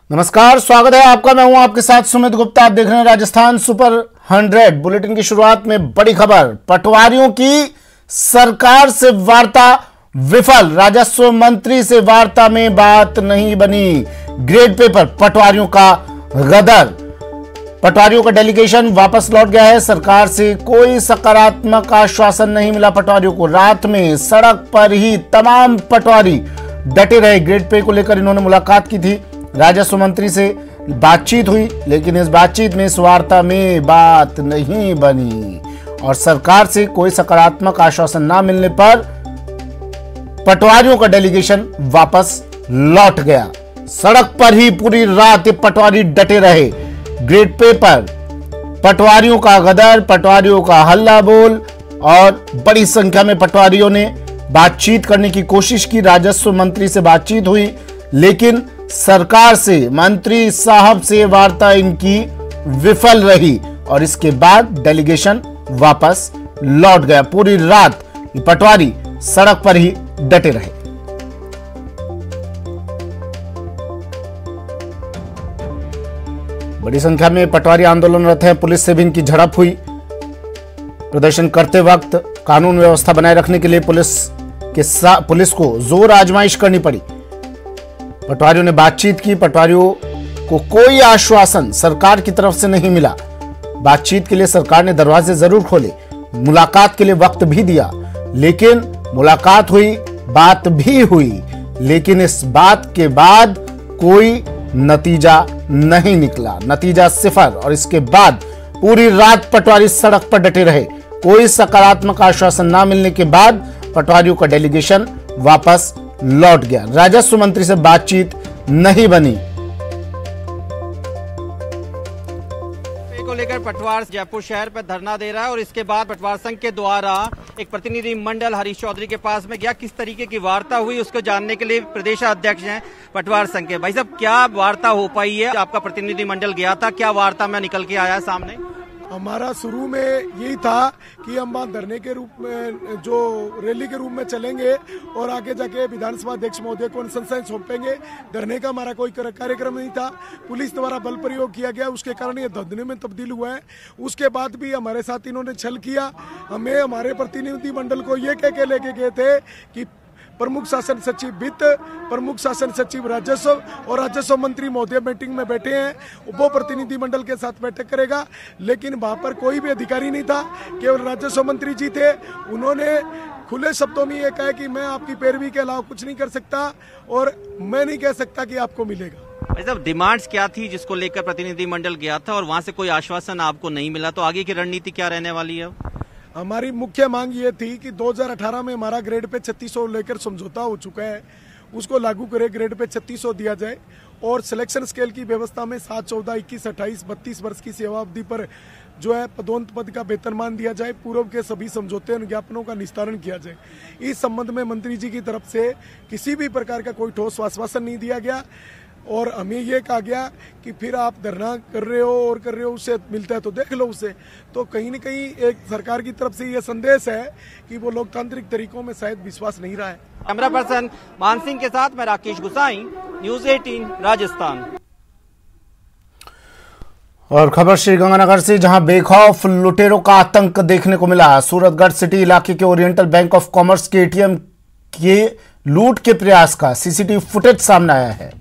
नमस्कार, स्वागत है आपका। मैं हूं आपके साथ सुमित गुप्ता। आप देख रहे हैं राजस्थान सुपर 100। बुलेटिन की शुरुआत में बड़ी खबर, पटवारियों की सरकार से वार्ता विफल। राजस्व मंत्री से वार्ता में बात नहीं बनी। ग्रेड पेपर पटवारियों का गदर। पटवारियों का डेलीगेशन वापस लौट गया है। सरकार से कोई सकारात्मक आश्वासन नहीं मिला पटवारियों को। रात में सड़क पर ही तमाम पटवारी डटे रहे। ग्रेड पे को लेकर इन्होंने मुलाकात की थी। राजस्व मंत्री से बातचीत हुई, लेकिन इस बातचीत में, इस वार्ता में बात नहीं बनी और सरकार से कोई सकारात्मक आश्वासन ना मिलने पर पटवारियों का डेलीगेशन वापस लौट गया। सड़क पर ही पूरी रात पटवारी डटे रहे। ग्रेड पेपर पटवारियों का गदर, पटवारियों का हल्ला बोल और बड़ी संख्या में पटवारियों ने बातचीत करने की कोशिश की। राजस्व मंत्री से बातचीत हुई, लेकिन सरकार से, मंत्री साहब से वार्ता इनकी विफल रही और इसके बाद डेलीगेशन वापस लौट गया। पूरी रात पटवारी सड़क पर ही डटे रहे। बड़ी संख्या में पटवारी आंदोलनरत हैं। पुलिस से भी इनकी झड़प हुई। प्रदर्शन करते वक्त कानून व्यवस्था बनाए रखने के लिए पुलिस को जोर आजमाइश करनी पड़ी। पटवारियों ने बातचीत की। पटवारियों को कोई आश्वासन सरकार की तरफ से नहीं मिला। बातचीत के लिए सरकार ने दरवाजे जरूर खोले, मुलाकात के लिए वक्त भी दिया, लेकिन मुलाकात हुई, बात भी हुई, लेकिन इस बात के बाद कोई नतीजा नहीं निकला। नतीजा सिफर। और इसके बाद पूरी रात पटवारी सड़क पर डटे रहे। कोई सकारात्मक आश्वासन ना मिलने के बाद पटवारियों का डेलीगेशन वापस लौट गया। राजस्व मंत्री से बातचीत नहीं बनी। को लेकर पटवार जयपुर शहर पर धरना दे रहा है और इसके बाद पटवार संघ के द्वारा एक प्रतिनिधि मंडल हरीश चौधरी के पास में गया। किस तरीके की वार्ता हुई उसको जानने के लिए प्रदेश अध्यक्ष हैं पटवार संघ के। भाई साहब, क्या वार्ता हो पाई है? आपका प्रतिनिधि मंडल गया था, क्या वार्ता में निकल के आया सामने? हमारा शुरू में यही था कि हम वहाँ धरने के रूप में, जो रैली के रूप में चलेंगे और आगे जाके विधानसभा अध्यक्ष महोदय को अनुशंसाएं सौंपेंगे। धरने का हमारा कोई कार्यक्रम नहीं था। पुलिस द्वारा बल प्रयोग किया गया, उसके कारण ये धरने में तब्दील हुआ है। उसके बाद भी हमारे साथ इन्होंने छल किया। हमें हमारे प्रतिनिधि मंडल को ये कह के लेके गए थे कि प्रमुख शासन सचिव वित्त, प्रमुख शासन सचिव राजस्व और राजस्व मंत्री महोदय मीटिंग में बैठे हैं। वो प्रतिनिधि मंडल के साथ बैठक करेगा, लेकिन वहां पर कोई भी अधिकारी नहीं था, केवल राजस्व मंत्री जी थे। उन्होंने खुले शब्दों में ये कहा कि मैं आपकी पैरवी के अलावा कुछ नहीं कर सकता और मैं नहीं कह सकता कि आपको मिलेगा। भाई साहब, डिमांड्स क्या थी जिसको लेकर प्रतिनिधि मंडल गया था और वहां से कोई आश्वासन आपको नहीं मिला, तो आगे की रणनीति क्या रहने वाली है? हमारी मुख्य मांग ये थी कि 2018 में हमारा ग्रेड पे 3600 लेकर समझौता हो चुका है, उसको लागू करे, ग्रेड पे 3600 दिया जाए और सिलेक्शन स्केल की व्यवस्था में 7, 14, 21, 28, 32 वर्ष की सेवा अवधि पर जो है पदोन्नत पद का वेतनमान दिया जाए। पूर्व के सभी समझौते और ज्ञापनों का निस्तारण किया जाए। इस संबंध में मंत्री जी की तरफ से किसी भी प्रकार का कोई ठोस आश्वासन नहीं दिया गया और हमें ये कहा गया कि फिर आप धरना कर रहे हो और कर रहे हो, उससे मिलता है तो देख लो उसे। तो कहीं न कहीं एक सरकार की तरफ से ये संदेश है कि वो लोकतांत्रिक तरीकों में शायद विश्वास नहीं रहा है। कैमरा पर्सन मान सिंह के साथ मैं राकेश गुसाई, न्यूज 18 राजस्थान। और खबर श्रीगंगानगर से, जहां बेखौफ लुटेरों का आतंक देखने को मिला। सूरतगढ़ सिटी इलाके के ओरिएंटल बैंक ऑफ कॉमर्स के एटीएम के लूट के प्रयास का सीसीटीवी फुटेज सामने आया है।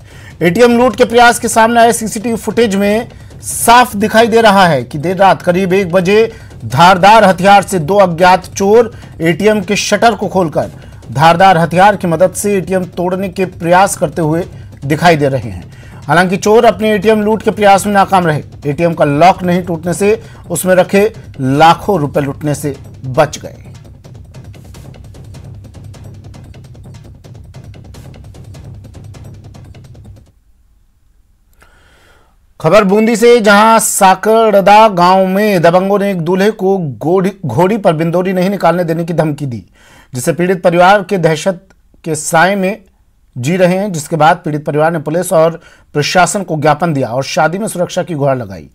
एटीएम लूट के प्रयास के सामने आए सीसीटीवी फुटेज में साफ दिखाई दे रहा है कि देर रात करीब 1 बजे धारदार हथियार से 2 अज्ञात चोर एटीएम के शटर को खोलकर धारदार हथियार की मदद से एटीएम तोड़ने के प्रयास करते हुए दिखाई दे रहे हैं। हालांकि चोर अपने एटीएम लूट के प्रयास में नाकाम रहे। एटीएम का लॉक नहीं टूटने से उसमें रखे लाखों रुपए लुटने से बच गए। खबर बूंदी से, जहां साकड़दा गांव में दबंगों ने एक दूल्हे को घोड़ी पर बिंदोरी नहीं निकालने देने की धमकी दी, जिससे पीड़ित परिवार के दहशत के साए में जी रहे हैं। जिसके बाद पीड़ित परिवार ने पुलिस और प्रशासन को ज्ञापन दिया और शादी में सुरक्षा की गुहार लगाई।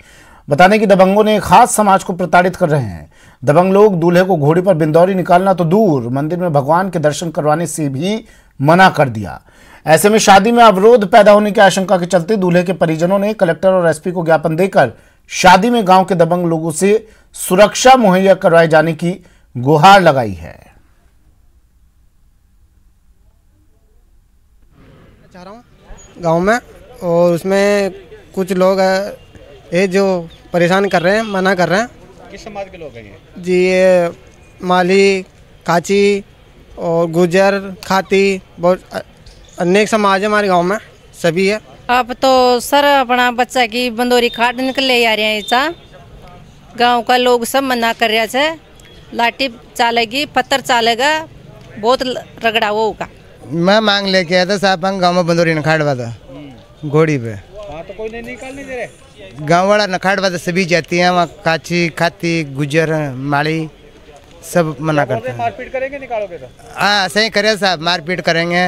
बताने कि दबंगों ने खास समाज को प्रताड़ित कर रहे हैं। दबंग लोग दूल्हे को घोड़ी पर बिंदौरी निकालना तो दूर, मंदिर में भगवान के दर्शन करवाने से भी मना कर दिया। ऐसे में शादी में अवरोध पैदा होने की आशंका के चलते दूल्हे के परिजनों ने कलेक्टर और एसपी को ज्ञापन देकर शादी में गांव के दबंग लोगों से सुरक्षा मुहैया करवाए जाने की गुहार लगाई है। चाह रहा हूँ गाँव में, और उसमें कुछ लोग है जो परेशान कर रहे हैं, मना कर रहे हैं। किस समाज के लोग हैं ये? जी ये माली, काची और गुजर, खाती, बहुत अनेक समाज है हमारे गांव में, सभी है। अब तो सर अपना बच्चा की बंदोरी खाट निकल ले आ रहे हैं। गांव का लोग सब मना कर रहे हैं, लाठी चालेगी, पत्थर चालेगा, बहुत रगड़ा होगा। मैं मांग लेके आया था साहब, गाँव में बंदोरी नखाड़वा था घोड़ी पे। वहाँ तो कोई नहीं निकालने दे रहे। गाँव वाला नखाड़वा था, सभी जाती हैं वहाँ, काची, खाती, गुजर, माली सब मना करते हैं। मारपीट करेंगे निकालोगे तो? हाँ सही करे साहब, मारपीट करेंगे।